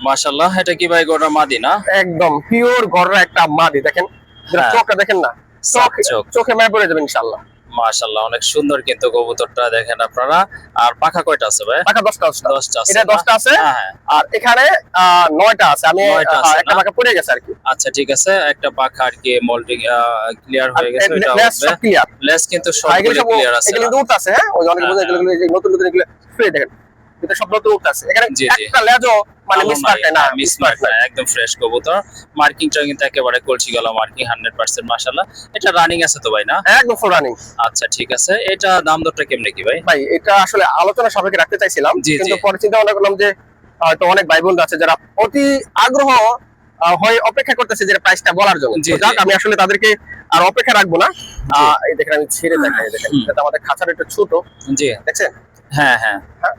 মাশাআল্লাহ, এটা কি ভাই গরুর মাদি না? একদম পিওর গররা একটা মাদি, দেখেন হ্যাঁ, চোখটা দেখেন না, সাপ চোখ। চোখে মায় পড়ে যাবে ইনশাআল্লাহ। মাশাআল্লাহ, অনেক সুন্দর কিন্তু কবুতরটা দেখেন আপনারা। আর পাখা কয়টা আছে ভাই? পাখা 10টা 10টা আছে এটা না? 10টা আছে। হ্যাঁ, হ্যাঁ। আর এখানে 9টা আছে, আমি 9টা আছে একটা না? পাখা পড়ে গেছে আর কি। আচ্ছা ঠিক আছে, একটা পাখা আর কি মোল্ডিং ক্লিয়ার আর হয়ে গেছে, ওইটা লেস উঠবে। সব ক্লিয়ার, লেস কিন্তু এগুলো সবগুলো সব ক্লিয়ার আছে এগুলো না? কিন্তু উঠতে আছে। হ্যাঁ, ওই অনেকে হ্যাঁ, বলে হ্যাঁ। এগুলো যে নতুন নতুন এগুলো ফ্রি, দেখেন এটা সব নতুন উঠতে আছে। এখানে জি, জি। একটা লেজও মানে ভালো মিসমার্ক নাই, না, হ্যাঁ, মিসমার্ক না, একদম ফ্রেশ কবুতর। মার্কিংটা কিন্তু একেবারে কলসি গলা মার্কিং 100% মাশাআল্লাহ। এটা রানিং আছে তো ভাই না? একদম ফুল রানিং। আচ্ছা ঠিক আছে, এটা দাম দরটা কেমনে কি ভাই? ভাই এটা আসলে আলোচনা সাপেক্ষে রাখতে চাইছিলাম, জি, জি। কিন্তু পরে চিন্তা ভাবনা করলাম যে হয়তো অনেক ভাই বোন আছে যারা অতি আগ্রহ হয়ে অপেক্ষা করতেছে যে প্রাইসটা বলার জন্য। জি, তো যাক, জি। আমি আসলে তাদেরকে আর অপেক্ষা রাখবো না। জি। এই দেখেন আমি ছেড়ে দেখাই, দেখেন এটা তো আমাদের খাঁচার একটু ছোট, জি। দেখছেন? হ্যাঁ, হ্যাঁ। হ্যাঁ,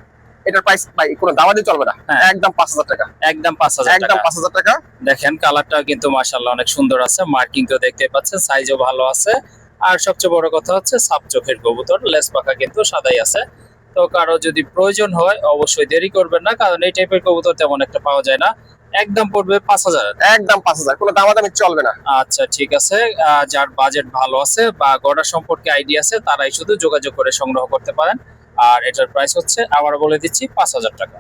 এটার প্রাইস ভাই কোনো দামাদি চলবে না, হ্যাঁ। একদম 5,000 টাকা। একদম 5,000 একদম টাকা। 5,000 টাকা। দেখেন কালারটা কিন্তু মাশাআল্লাহ অনেক সুন্দর আছে, মার্কিং তো দেখতে পাচ্ছেন, সাইজও ভালো আছে। আর সবচেয়ে বড় কথা হচ্ছে সাপ চোখের কবুতর, লেস পাখা কিন্তু সাদাই আছে। তো কারো যদি প্রয়োজন হয় অবশ্যই দেরি করবেন না, কারণ এই টাইপের কবুতর তেমন একটা পাওয়া যায় না। একদম পড়বে 5,000। একদম 5,000, কোনো দামাদামি চলবে না। আচ্ছা ঠিক আছে, যার বাজেট ভালো আছে বা গড়া সম্পর্কে আইডিয়া আছে তারাই শুধু যোগাযোগ করে সংগ্রহ করতে পারেন। আর এটার প্রাইস হচ্ছে আবার বলে দিচ্ছি 5,000 টাকা।